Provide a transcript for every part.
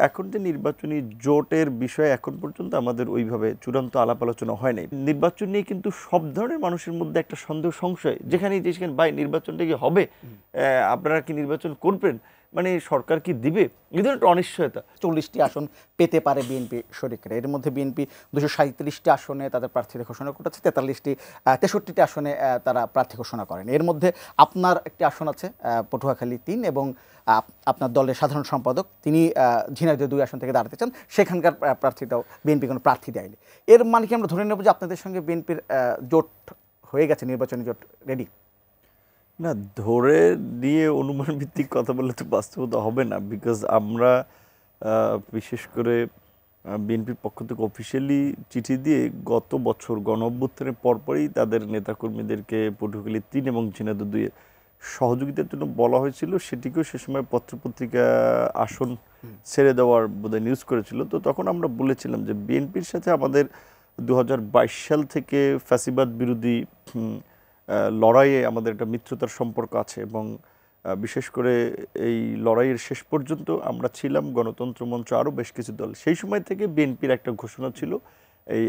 এখন যে নির্বাচনী জোটের বিষয়ে এখন পর্যন্ত আমাদের ওইভাবে চূড়ান্ত আলাপ আলোচনা হয় নাই। নির্বাচন নিয়ে কিন্তু সব ধরনের মানুষের মধ্যে একটা সন্দেহ সংশয়, যেখানেই যে সেখানে ভাই নির্বাচনটা কি হবে, আপনারা কি নির্বাচন করবেন, মানে সরকার কি দিবে, এই ধরনের একটা অনিশ্চয়তা। 40টি আসন পেতে পারে বিএনপি শরিকরা। এর মধ্যে বিএনপি 237টি আসনে তাদের প্রার্থীদের ঘোষণা করেছে, 63টি আসনে তারা প্রার্থী ঘোষণা করেন। এর মধ্যে আপনার একটি আসন আছে পটুয়াখালী 3 এবং আপনার দলের সাধারণ সম্পাদক তিনি ঝিনাইদহ 2 আসন থেকে দাঁড়াতে চান, সেখানকার প্রার্থীটাও বিএনপি কোনো প্রার্থী দেয়নি। এর মানে কি আমরা ধরে নেব যে আপনাদের সঙ্গে বিএনপির জোট হয়ে গেছে, নির্বাচনী জোট রেডি? না, ধরে দিয়ে অনুমান ভিত্তিক কথা বললে তো বাস্তবতা হবে না, বিকজ আমরা বিশেষ করে বিএনপির পক্ষ থেকে অফিসিয়ালি চিঠি দিয়ে গত বছর গণ অভ্যুত্থানের পরপরই তাদের নেতাকর্মীদেরকে পটুয়াখালী 3 এবং ঝিনাইদহ 2 সহযোগিতার জন্য বলা হয়েছিল। সেটিকেও সে সময় পত্রপত্রিকা আসন ছেড়ে দেওয়ার বোধহয় নিউজ করেছিল। তো তখন আমরা বলেছিলাম যে বিএনপির সাথে আমাদের 2022 সাল থেকে ফ্যাসিবাদ বিরোধী লড়াইয়ে আমাদের একটা মিত্রতার সম্পর্ক আছে, এবং বিশেষ করে এই লড়াইয়ের শেষ পর্যন্ত আমরা ছিলাম গণতন্ত্র মঞ্চ আরও বেশ কিছু দল। সেই সময় থেকে বিএনপির একটা ঘোষণা ছিল এই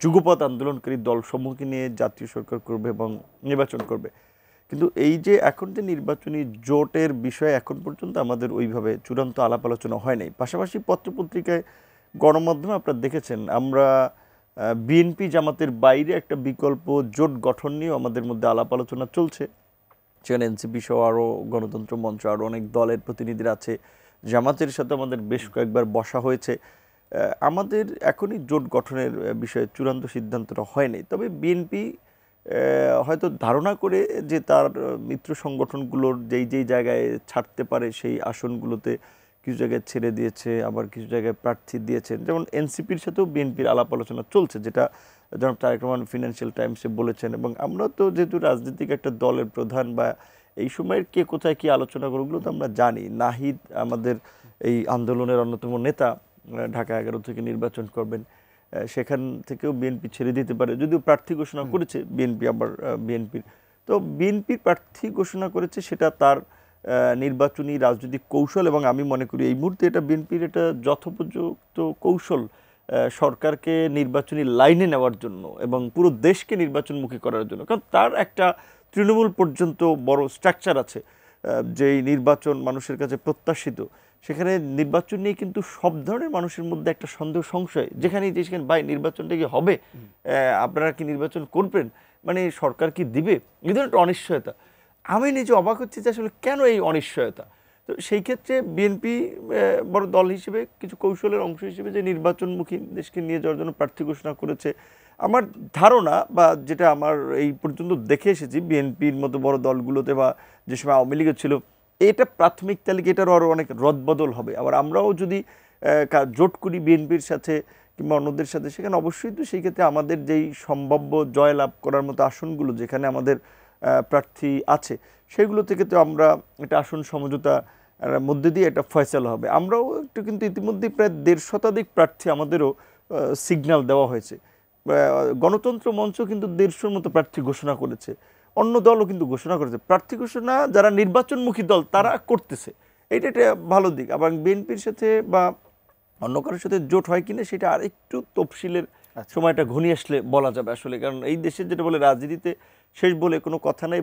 যুগপৎ আন্দোলনকারী দলসমূহকে নিয়ে জাতীয় সরকার করবে এবং নির্বাচন করবে। কিন্তু এই যে এখন যে নির্বাচনী জোটের বিষয়ে এখন পর্যন্ত আমাদের ওইভাবে চূড়ান্ত আলাপ আলোচনা হয় নাই। পাশাপাশি পত্রপত্রিকায়, গণমাধ্যমে আপনারা দেখেছেন আমরা বিএনপি জামাতের বাইরে একটা বিকল্প জোট গঠন নিয়েও আমাদের মধ্যে আলাপ আলোচনা চলছে। সেখানে এনসিপি সহ আরও গণতন্ত্র মঞ্চ আরও অনেক দলের প্রতিনিধিরা আছে। জামাতের সাথে আমাদের বেশ কয়েকবার বসা হয়েছে। আমাদের এখনই জোট গঠনের বিষয়ে চূড়ান্ত সিদ্ধান্তটা হয়নি। তবে বিএনপি হয়তো ধারণা করে যে তার মিত্র সংগঠনগুলোর যেই জায়গায় ছাড়তে পারে সেই আসনগুলোতে কিছু জায়গায় ছেড়ে দিয়েছে, আবার কিছু জায়গায় প্রার্থী দিয়েছেন। যেমন এনসিপির সাথেও বিএনপির আলাপ আলোচনা চলছে, যেটা জনাব তারেক রহমান ফিনান্সিয়াল টাইমসে বলেছেন। এবং আমরা তো যেহেতু রাজনৈতিক একটা দলের প্রধান, বা এই সময়ের কে কোথায় কী আলোচনা করগুলো তো আমরা জানি। নাহিদ আমাদের এই আন্দোলনের অন্যতম নেতা, ঢাকা 11 থেকে নির্বাচন করবেন, সেখান থেকেও বিএনপি ছেড়ে দিতে পারে, যদিও প্রার্থী ঘোষণা করেছে বিএনপি। আবার বিএনপির তো বিএনপির প্রার্থী ঘোষণা করেছে, সেটা তার নির্বাচনী রাজনৈতিক কৌশল, এবং আমি মনে করি এই মুহূর্তে এটা বিএনপির এটা যথোপযুক্ত কৌশল সরকারকে নির্বাচনী লাইনে নেওয়ার জন্য এবং পুরো দেশকে নির্বাচনমুখী করার জন্য। কারণ তার একটা তৃণমূল পর্যন্ত বড় স্ট্রাকচার আছে, যেই নির্বাচন মানুষের কাছে প্রত্যাশিত। সেখানে নির্বাচন নিয়ে কিন্তু সব ধরনের মানুষের মধ্যে একটা সন্দেহ সংশয়, যেখানেই যে সেখানে ভাই নির্বাচনটা কি হবে, আপনারা কি নির্বাচন করবেন, মানে সরকার কি দিবে, এই ধরনের একটা অনিশ্চয়তা। আমি নিজে অবাক হচ্ছি যে আসলে কেন এই অনিশ্চয়তা। তো সেই ক্ষেত্রে বিএনপি বড় দল হিসেবে কিছু কৌশলের অংশ হিসেবে যে নির্বাচনমুখী দেশকে নিয়ে যাওয়ার জন্য প্রার্থী ঘোষণা করেছে। আমার ধারণা, বা যেটা আমার এই পর্যন্ত দেখে এসেছি বিএনপির মতো বড় দলগুলোতে, বা যে সময় আওয়ামী লীগের ছিল, এটা প্রাথমিক তালিকা এটারও আরও অনেক রদবদল হবে। আবার আমরাও যদি জোট করি বিএনপির সাথে কিংবা অন্যদের সাথে, সেখানে অবশ্যই তো সেই ক্ষেত্রে আমাদের যেই সম্ভাব্য জয়লাভ করার মতো আসনগুলো যেখানে আমাদের প্রার্থী আছে, সেগুলো থেকে তো আমরা একটা আসন সমঝোতা মধ্যে দিয়ে একটা ফয়সালা হবে। আমরাও একটু কিন্তু ইতিমধ্যেই প্রায় 1.5 শতাধিক প্রার্থী আমাদেরও সিগন্যাল দেওয়া হয়েছে। গণতন্ত্র মঞ্চ কিন্তু 150-র মতো প্রার্থী ঘোষণা করেছে, অন্য দলও কিন্তু ঘোষণা করেছে। প্রার্থী ঘোষণা যারা নির্বাচনমুখী দল তারা করতেছে, এটা একটা ভালো দিক। আবার বিএনপির সাথে বা অন্য কারোর সাথে জোট হয় কিনা সেটা আর একটু তফসিলের সময়টা ঘনিয়ে আসলে বলা যাবে আসলে। কারণ এই দেশের যেটা বলে রাজনীতিতে শেষ বলে কোনো কথা নাই।